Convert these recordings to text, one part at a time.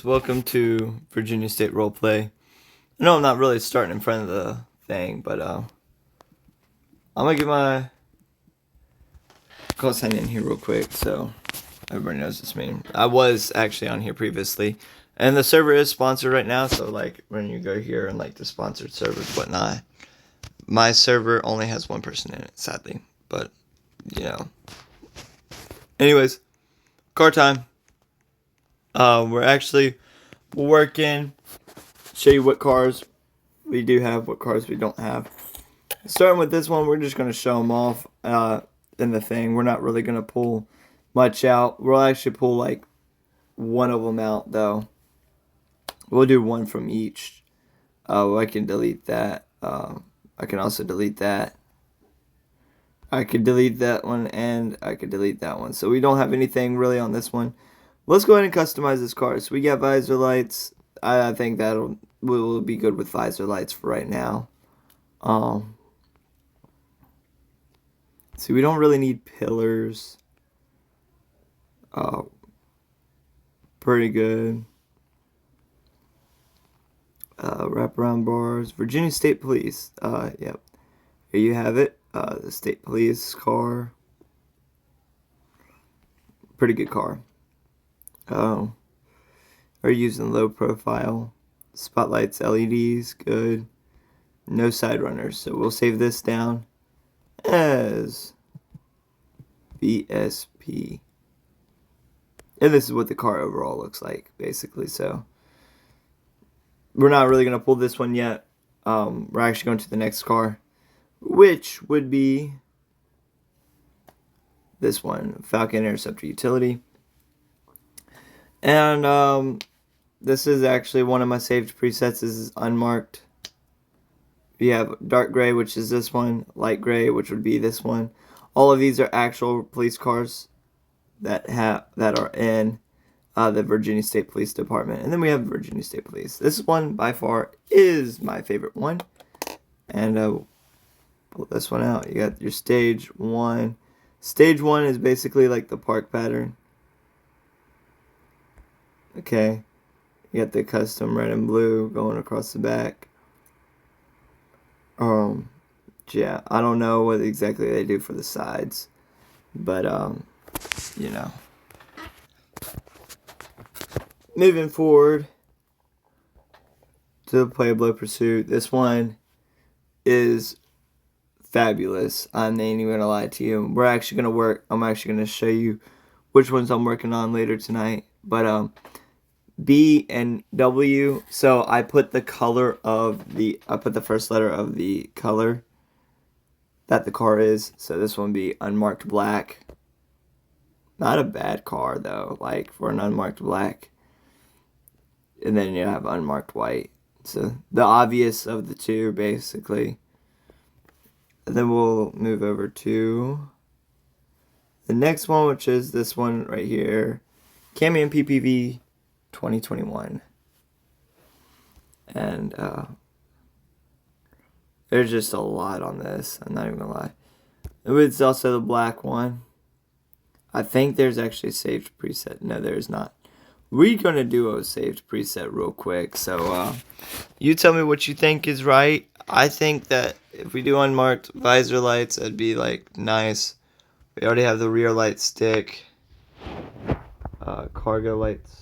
Welcome to Virginia State Roleplay. I know I'm not really starting in front of the thing, but I'm gonna get my call sign in here real quick so everybody knows it's me. I was actually on here previously, and the server is sponsored right now, so like when you go here and like the sponsored servers and whatnot, my server only has one person in it, sadly, but you know. Anyways, car time. We're actually working, show you what cars we do have, what cars we don't have. Starting with this one, we're just going to show them off in the thing. We're not really going to pull much out. We'll actually pull like one of them out, though. We'll do one from each. I can delete that. I can also delete that. I could delete that one, and I could delete that one. So we don't have anything really on this one. Let's go ahead and customize this car. So we got visor lights. I think will be good with visor lights for right now. See, we don't really need pillars. Pretty good. Wraparound bars. Virginia State Police. Yep. Here you have it. The State Police car. Pretty good car. Are using low profile. Spotlights, LEDs, good. No side runners. So we'll save this down as Vsrp. And this is what the car overall looks like, basically. So we're not really going to pull this one yet. We're actually going to the next car, which would be this one, Falcon Interceptor Utility. And this is actually one of my saved presets. This is unmarked. We have dark gray, which is this one, light gray, which would be this one. All of these are actual police cars that are in the Virginia State Police Department. And then we have Virginia State Police. This one, by far, is my favorite one. And pull this one out. You got your stage 1. Stage 1 is basically like the park pattern. Okay. You got the custom red and blue going across the back. Yeah, I don't know what exactly they do for the sides, but you know. Moving forward to the Pueblo Pursuit. This one is fabulous. I ain't even gonna lie to you. I'm actually gonna show you which ones I'm working on later tonight. But B and W. So I put the first letter of the color that the car is. So this one would be unmarked black. Not a bad car though, like for an unmarked black. And then you have unmarked white. So the obvious of the two, basically. And then we'll move over to the next one, which is this one right here. Camion PPV 2021. And there's just a lot on this. I'm not even gonna lie. It's also the black one. I think there's actually a saved preset. No, there is not. We're gonna do a saved preset real quick. So you tell me what you think is right. I think that if we do unmarked visor lights, it'd be like nice. We already have the rear light stick. Cargo lights.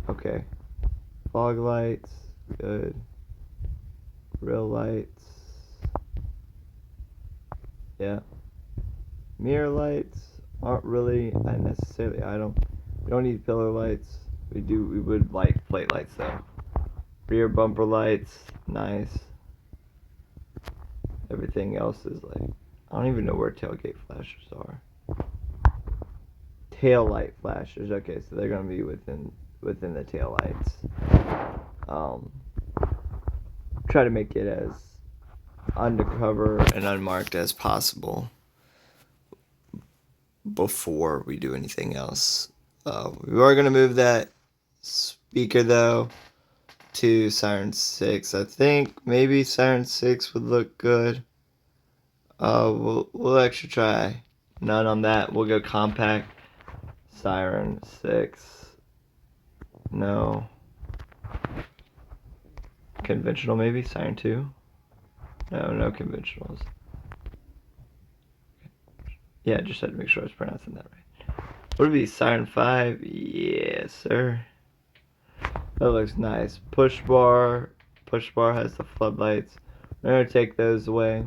Okay. Fog lights. Good. Real lights. Yeah. Mirror lights aren't really necessarily. We don't need pillar lights. We would like plate lights though. Rear bumper lights. Nice. Everything else is like, I don't even know where tailgate flashers are. Tail light flashers. Okay, so they're gonna be within the tail lights. Try to make it as undercover and unmarked as possible before we do anything else. We are gonna move that speaker though to Siren 6. I think maybe Siren 6 would look good. We'll actually try none on that. We'll go compact Siren 6. No. Conventional maybe? Siren 2? No, no conventionals. Yeah, just had to make sure I was pronouncing that right. Would it be Siren 5? Yes, sir. That looks nice. Push bar. Push bar has the floodlights. I'm going to take those away.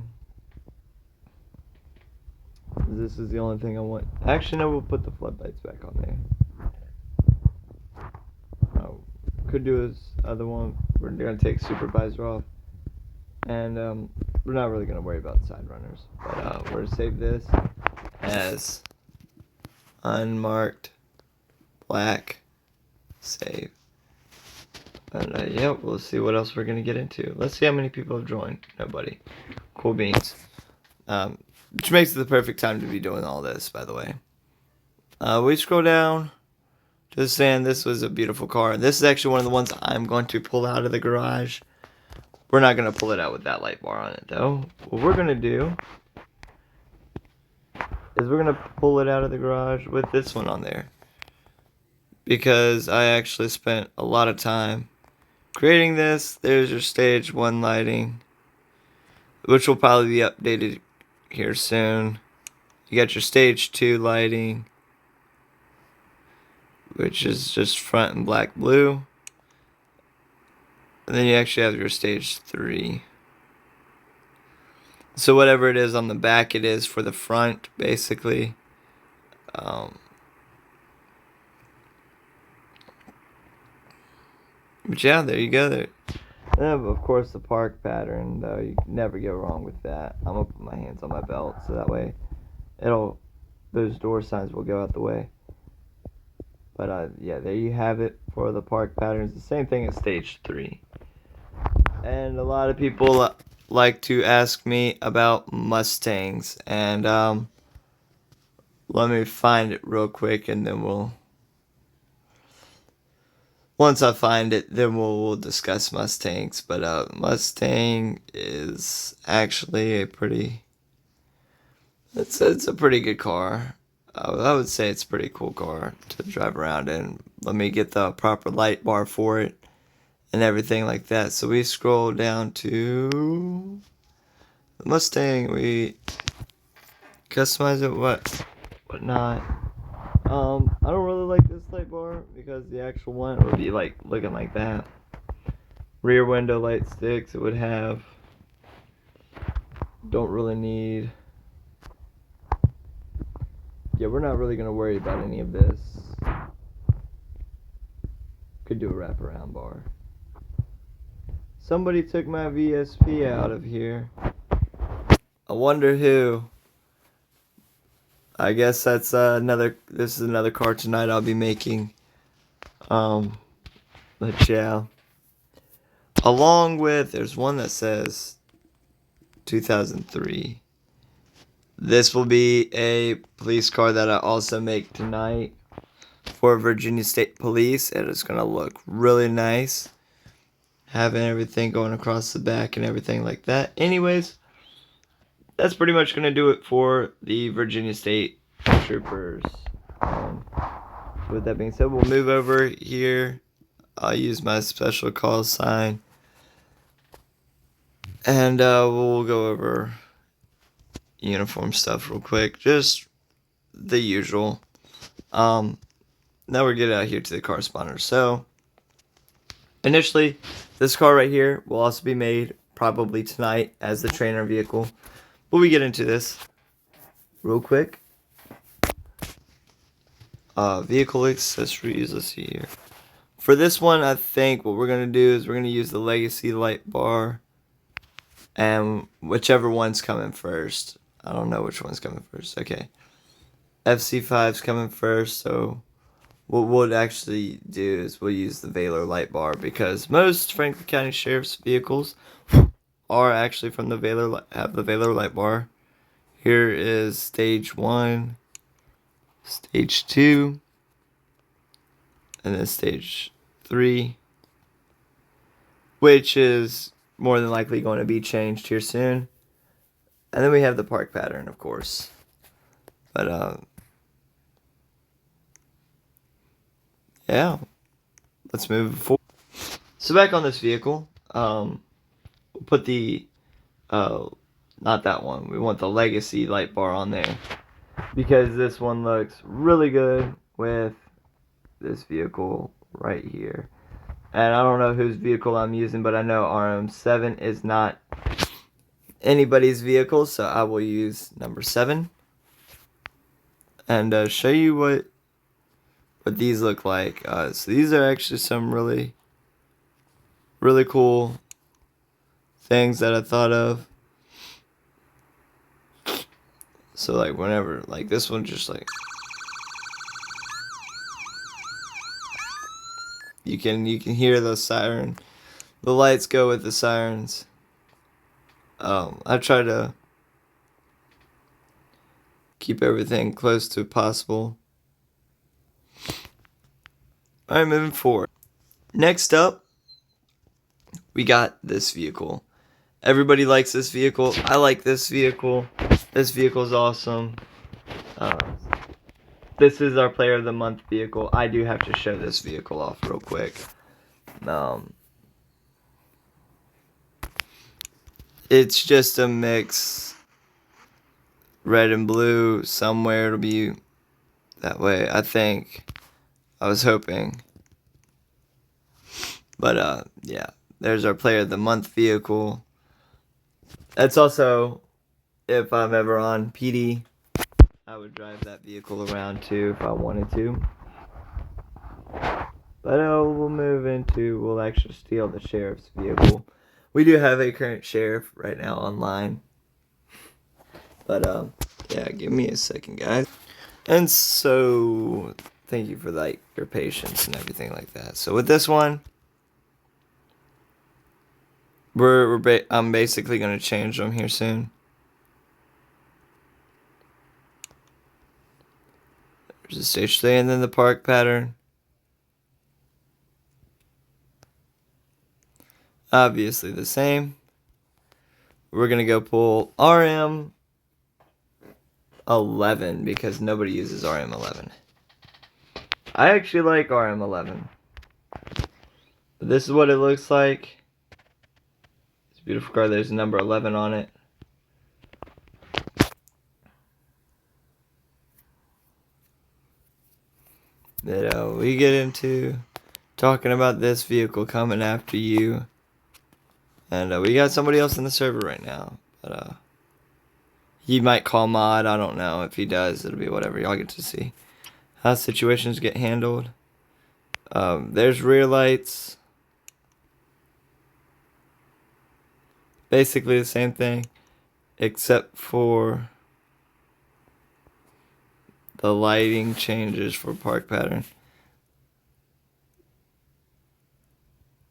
This is the only thing I want. Actually, no, we'll put the floodlights back on there. Oh, could do this other one. We're going to take supervisor off. And we're not really going to worry about side runners. But we're going to save this as unmarked black save. And yeah, we'll see what else we're going to get into. Let's see how many people have joined. Nobody. Cool beans. Which makes it the perfect time to be doing all this, by the way. We scroll down. Just saying, this was a beautiful car. This is actually one of the ones I'm going to pull out of the garage. We're not going to pull it out with that light bar on it, though. What we're going to do is we're going to pull it out of the garage with this one on there. Because I actually spent a lot of time creating this. There's your stage 1 lighting, which will probably be updated here soon. You got your stage 2 lighting, which is just front and black blue. And then you actually have your stage 3. So whatever it is on the back, it is for the front, basically. But yeah, there you go. There. And of course, the park pattern, though, you can never go wrong with that. I'm gonna put my hands on my belt, so that way, those door signs will go out the way. But yeah, there you have it for the park patterns. The same thing as stage 3. And a lot of people like to ask me about Mustangs, and let me find it real quick, and then once I find it, then we'll discuss Mustangs. But Mustang is actually it's a pretty good car. I would say it's a pretty cool car to drive around in. Let me get the proper light bar for it and everything like that. So we scroll down to the Mustang. We customize it, whatnot. I don't really like this light bar because the actual one would be like looking like that. Rear window light sticks it would have. Don't really need. Yeah, we're not really gonna worry about any of this. Could do a wraparound bar. Somebody took my VSP out of here. I wonder who. I guess that's this is another car tonight I'll be making. But yeah. Along with, there's one that says 2003. This will be a police car that I also make tonight for Virginia State Police. And it's going to look really nice. Having everything going across the back and everything like that. Anyways, that's pretty much going to do it for the Virginia State Troopers. With that being said, we'll move over here. I'll use my special call sign. And we'll go over uniform stuff real quick. Just the usual. Now we're getting out here to the corresponders. So, initially, this car right here will also be made probably tonight as the trainer vehicle. But we get into this real quick. Vehicle accessories, let's see here. For this one, I think what we're going to do is we're going to use the Legacy light bar. And whichever one's coming first. I don't know which one's coming first. Okay. FC5's coming first, so what we'll actually do is we'll use the Valor light bar because most Franklin County Sheriff's vehicles are actually from the have the Valor light bar. Here is stage 1, stage 2, and then stage 3, which is more than likely going to be changed here soon. And then we have the park pattern, of course. But yeah, let's move forward. So back on this vehicle, we'll put the, not that one. We want the Legacy light bar on there because this one looks really good with this vehicle right here. And I don't know whose vehicle I'm using, but I know RM7 is not anybody's vehicle, so I will use number 7 and show you what these look like. So these are actually some really cool things that I thought of. So like whenever, like this one, just like you can hear the siren, the lights go with the sirens. I try to keep everything close to possible. Alright, moving forward. Next up, we got this vehicle. Everybody likes this vehicle. I like this vehicle. This vehicle is awesome. This is our Player of the Month vehicle. I do have to show this vehicle off real quick. It's just a mix. Red and blue. Somewhere it'll be that way, I think. I was hoping. But yeah. There's our Player of the Month vehicle. That's also, if I'm ever on PD, I would drive that vehicle around too if I wanted to. But we'll actually steal the sheriff's vehicle. We do have a current sheriff right now online. But yeah, give me a second, guys. And so, thank you for like your patience and everything like that. So with this one, I'm basically gonna change them here soon. There's the stage stay and then the park pattern. Obviously the same. We're gonna go pull RM11 because nobody uses RM11. I actually like RM11. This is what it looks like. It's a beautiful car. There's a number 11 on it. We get into talking about this vehicle coming after you. And we got somebody else in the server right now. But he might call mod. I don't know. If he does, it'll be whatever. Y'all get to see how situations get handled. There's rear lights. Basically the same thing, except for the lighting changes for park pattern.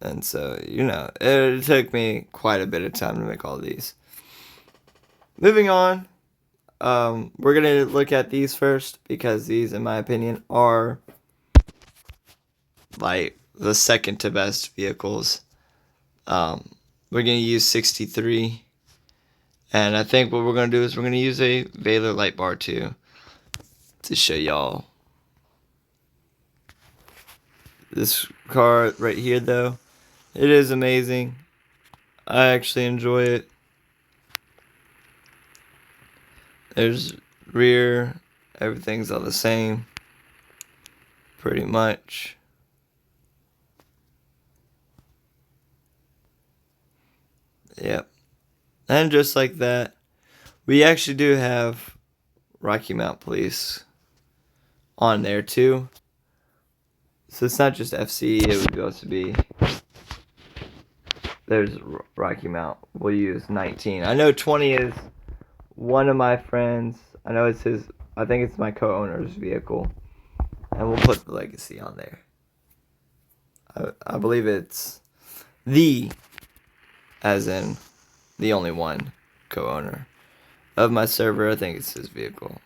And so, it took me quite a bit of time to make all these. Moving on, we're going to look at these first because these, in my opinion, are like the second to best vehicles. We're going to use 63. And I think what we're going to do is we're going to use a Vsrp light bar too to show y'all. This car right here though, it is amazing. I actually enjoy it. There's rear, everything's all the same. Pretty much. Yep. And just like that, we actually do have Rocky Mount Police on there too. So it's not just FC, it would also be, there's Rocky Mount. We'll use 19. I know 20 is one of my friends. I know it's his, I think it's my co-owner's vehicle. And we'll put the Legacy on there. I believe it's as in the only one co-owner of my server. I think it's his vehicle.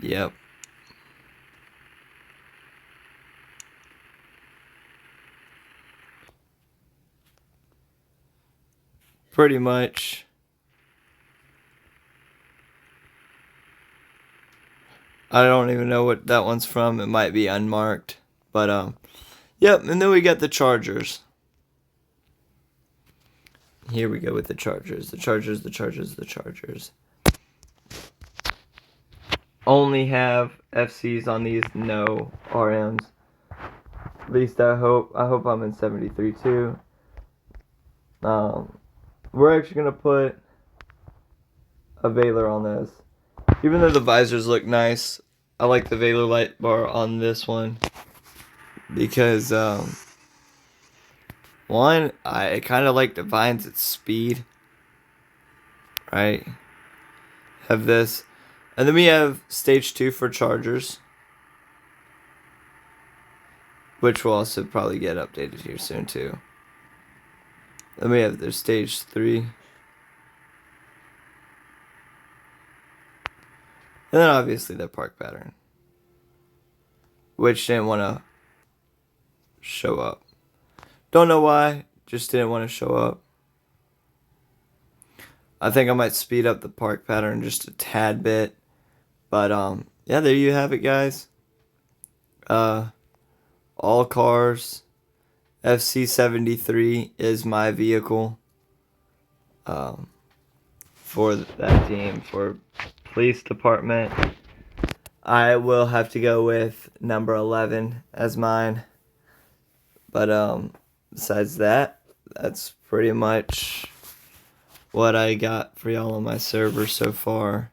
Yep. Pretty much. I don't even know what that one's from. It might be unmarked. But, yep, and then we got the Chargers. Here we go with the Chargers. The Chargers, the Chargers, the Chargers. Only have FCs on these, no RMs. At least I hope. I hope I'm in 73 too. We're actually going to put a Valor on this. Even though the visors look nice, I like the Valor light bar on this one. Because, one, I kind of like Divine's its speed. Right? Have this. And then we have Stage 2 for Chargers. Which will also probably get updated here soon too. Then we have their Stage 3. And then obviously their park pattern. Which didn't want to show up. Don't know why. Just didn't want to show up. I think I might speed up the park pattern just a tad bit. But yeah, there you have it, guys. All cars. FC73 is my vehicle. For that team, for police department. I will have to go with number 11 as mine. But besides that, that's pretty much what I got for y'all on my server so far.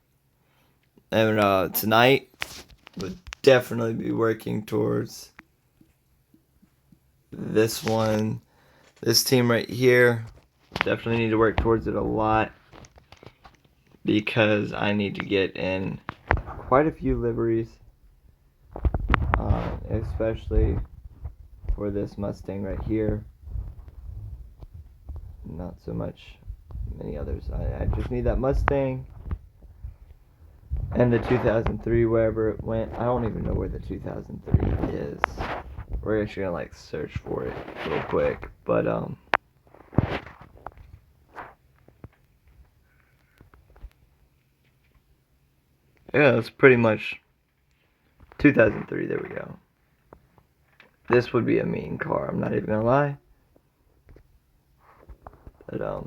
And tonight, we'll definitely be working towards this one. This team right here. Definitely need to work towards it a lot. Because I need to get in quite a few liveries. Especially for this Mustang right here. Not so much many others. I just need that Mustang. And the 2003, wherever it went. I don't even know where the 2003 is. We're actually gonna like search for it real quick. But yeah, that's pretty much 2003. There we go. This would be a mean car. I'm not even gonna lie. But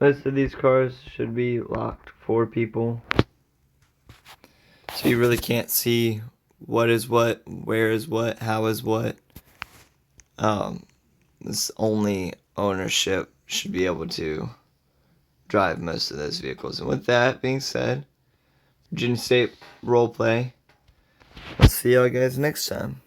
most of these cars should be locked for people. So you really can't see what is what, where is what, how is what. This only ownership should be able to drive most of those vehicles. And with that being said, Virginia State roleplay. I'll see y'all guys next time.